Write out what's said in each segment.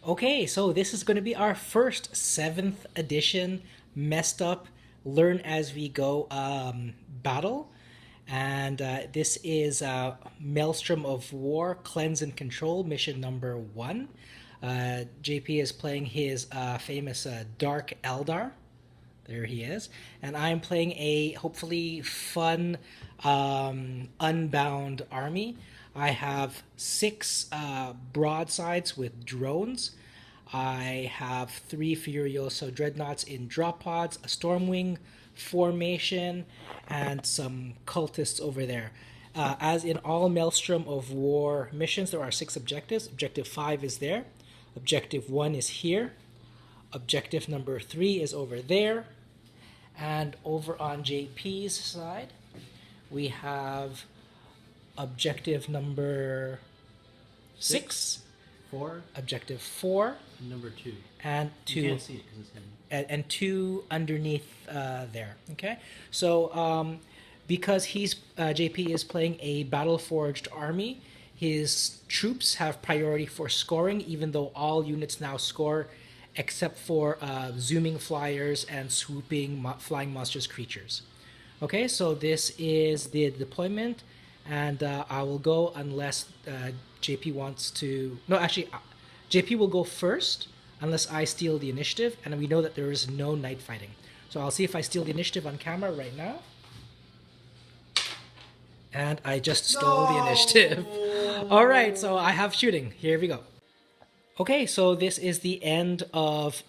Okay, so this is going to be our first 7th edition messed up learn as we go battle. And this is Maelstrom of War Cleanse and Control mission number 1. JP is playing his famous Dark Eldar. There he is. And I'm playing a hopefully fun, unbound army. I have 6 broadsides with drones. I have 3 Furioso dreadnoughts in drop pods, a Stormwing formation, and some cultists over there. As in all Maelstrom of War missions, there are 6 objectives. Objective 5 is there. Objective 1 is here. Objective number 3 is over there. And over on JP's side, we have objective number 6, Four, objective 4, number two. and You 2, can't see it because it's hidden. and 2 underneath there. Okay, so because he's JP is playing a battle forged army, his troops have priority for scoring, even though all units now score except for zooming flyers and swooping flying monsters creatures. Okay, so this is the deployment, and I will go unless JP wants to. No, actually, JP will go first unless I steal the initiative, and we know that there is no night fighting. So I'll see if I steal the initiative on camera right now. And I just stole the initiative. All right, so I have shooting. Here we go. Okay, so this is the end of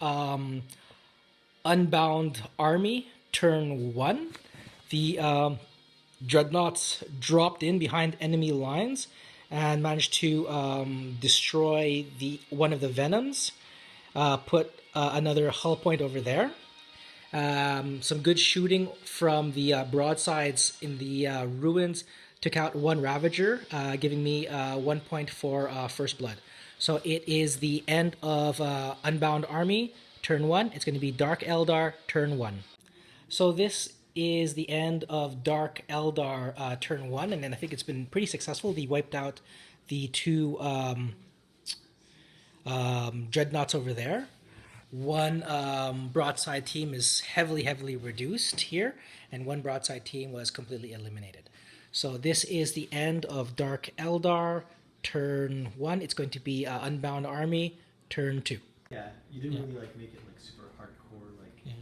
Unbound Army, turn 1. The dreadnoughts dropped in behind enemy lines and managed to destroy one of the venoms, put another hull point over there. Some good shooting from the broadsides in the ruins took out 1 Ravager, giving me 1 point for First Blood. So it is the end of Unbound Army, turn 1. It's going to be Dark Eldar, turn 1. So this is the end of Dark Eldar, turn 1, and then I think it's been pretty successful. They wiped out the 2 dreadnoughts over there. 1 broadside team is heavily reduced here, and 1 broadside team was completely eliminated. So this is the end of Dark Eldar, turn 1. It's going to be Unbound Army, turn 2. Yeah, you didn't really make it super hardcore. Yeah.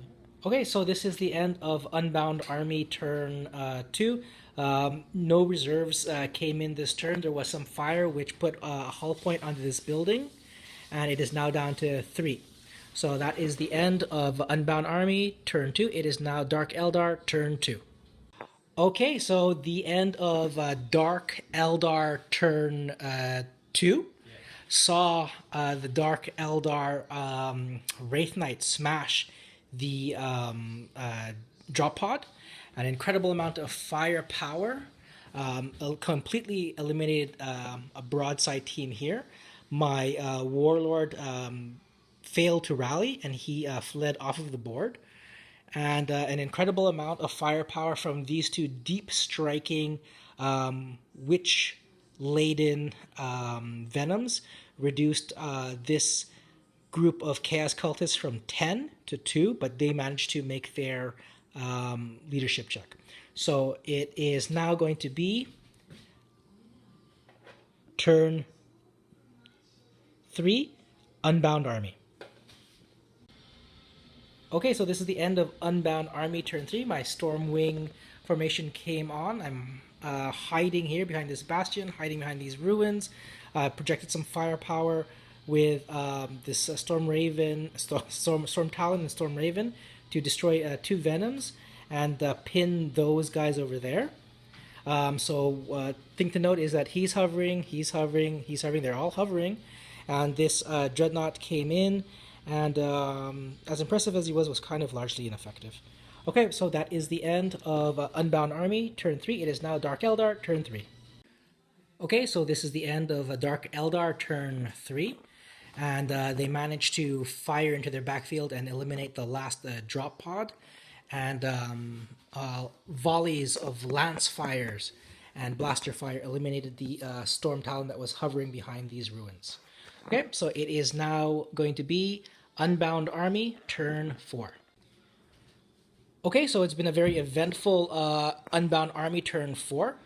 Okay, so this is the end of Unbound Army, turn 2. No reserves came in this turn. There was some fire which put a hull point onto this building, and it is now down to 3. So that is the end of Unbound Army, turn 2. It is now Dark Eldar, turn 2. Okay, so the end of Dark Eldar, turn 2 saw the Dark Eldar Wraith Knight smash the drop pod. An incredible amount of firepower. Completely eliminated a broadside team here. My warlord failed to rally, and he fled off of the board. And an incredible amount of firepower from these 2 deep striking witch-laden venoms reduced this group of chaos cultists from 10 to 2, but they managed to make their leadership check. So it is now going to be turn 3, Unbound Army. Okay, so this is the end of Unbound Army, turn 3. My Stormwing formation came on. I'm hiding here behind this bastion, hiding behind these ruins. Projected some firepower with this Storm Talon and Storm Raven to destroy 2 Venoms and pin those guys over there. So thing to note is that he's hovering. They're all hovering. And this Dreadnought came in, and as impressive as he was kind of largely ineffective. Okay, so that is the end of Unbound Army, turn 3. It is now Dark Eldar, turn 3. Okay, so this is the end of Dark Eldar, turn 3. And they managed to fire into their backfield and eliminate the last drop pod. And volleys of lance fires and blaster fire eliminated the Storm Talon that was hovering behind these ruins. Okay, so it is now going to be Unbound Army, turn 4. Okay, so it's been a very eventful Unbound Army turn 4.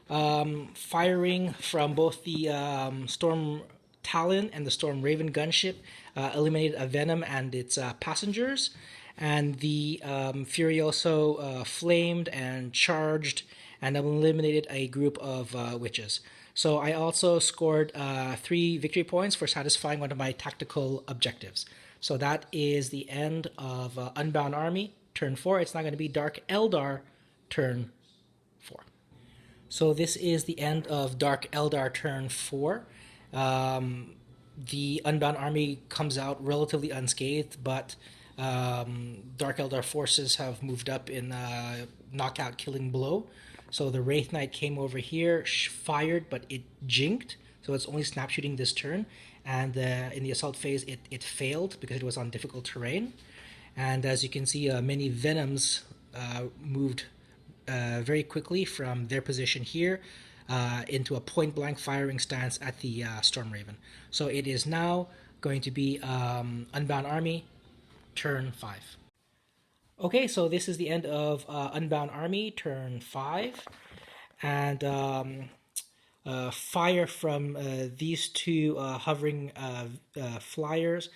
Firing from both the Storm Talon and the Storm Raven gunship eliminated a Venom and its passengers, and the Furioso flamed and charged and eliminated a group of witches. So I also scored 3 victory points for satisfying one of my tactical objectives. So that is the end of Unbound Army, turn 4. It's now going to be Dark Eldar, turn 4. So this is the end of Dark Eldar, turn 4. The Unbound Army comes out relatively unscathed, but Dark Eldar forces have moved up in knockout killing blow. So the Wraith Knight came over here, fired, but it jinked, so it's only snap shooting this turn. And in the assault phase, it failed because it was on difficult terrain. And as you can see, many Venoms moved very quickly from their position here into a point-blank firing stance at the Storm Raven. So it is now going to be Unbound Army, turn 5. Okay, so this is the end of Unbound Army, turn 5. And fire from these two hovering flyers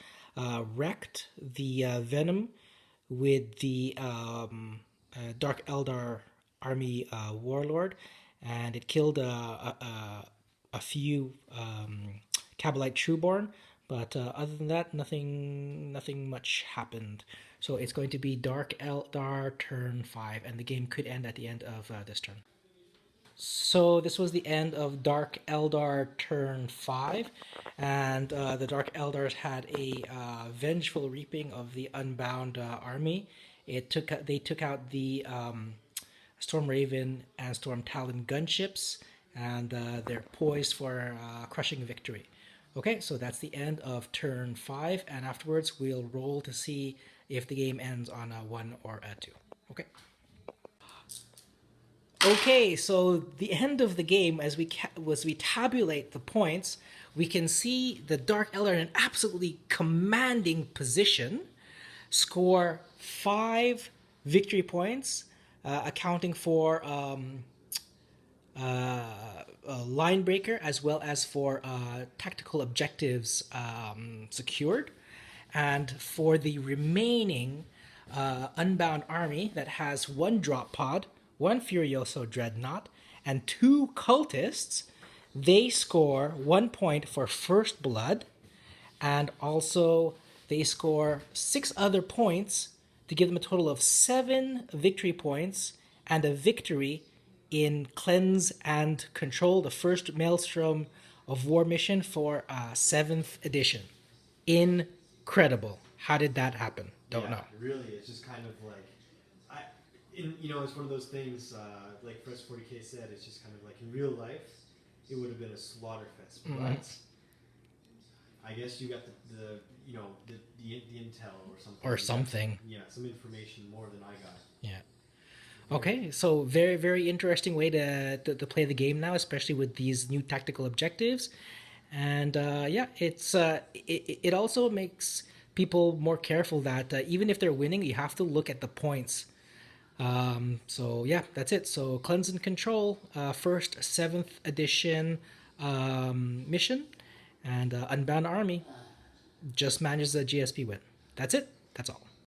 wrecked the Venom with the Dark Eldar Army Warlord, and it killed a few Kabalite Trueborn, but other than that, nothing much happened. So it's going to be Dark Eldar turn 5, and the game could end at the end of this turn. So this was the end of Dark Eldar turn 5, and the Dark Eldars had a vengeful reaping of the Unbound army. They took out the Storm Raven and Storm Talon gunships, and they're poised for crushing victory. Okay, so that's the end of turn 5, and afterwards we'll roll to see if the game ends on a 1 or a 2. Okay. Okay, so the end of the game, as we tabulate the points, we can see the Dark Eldar in an absolutely commanding position, score 5 victory points, accounting for line breaker as well as for tactical objectives secured. And for the remaining Unbound army that has 1 drop pod, 1 Furioso Dreadnought, and 2 cultists, they score 1 point for First Blood, and also they score 6 other points to give them a total of 7 victory points and a victory in Cleanse and Control, the first Maelstrom of War mission for 7th edition. Incredible. How did that happen? Don't know. Really, it's just kind of like, it's one of those things, like Press 40K said, it's just kind of like in real life, it would have been a slaughter fest. But I guess you got the intel or something. Or something. Yeah, some information more than I got. Yeah. Okay, so very, very interesting way to play the game now, especially with these new tactical objectives. And it also makes people more careful that even if they're winning, you have to look at the points. So yeah, that's it. So Cleanse and Control, first 7th edition mission, and Unbound Army just manages a GSP win. That's it. That's all.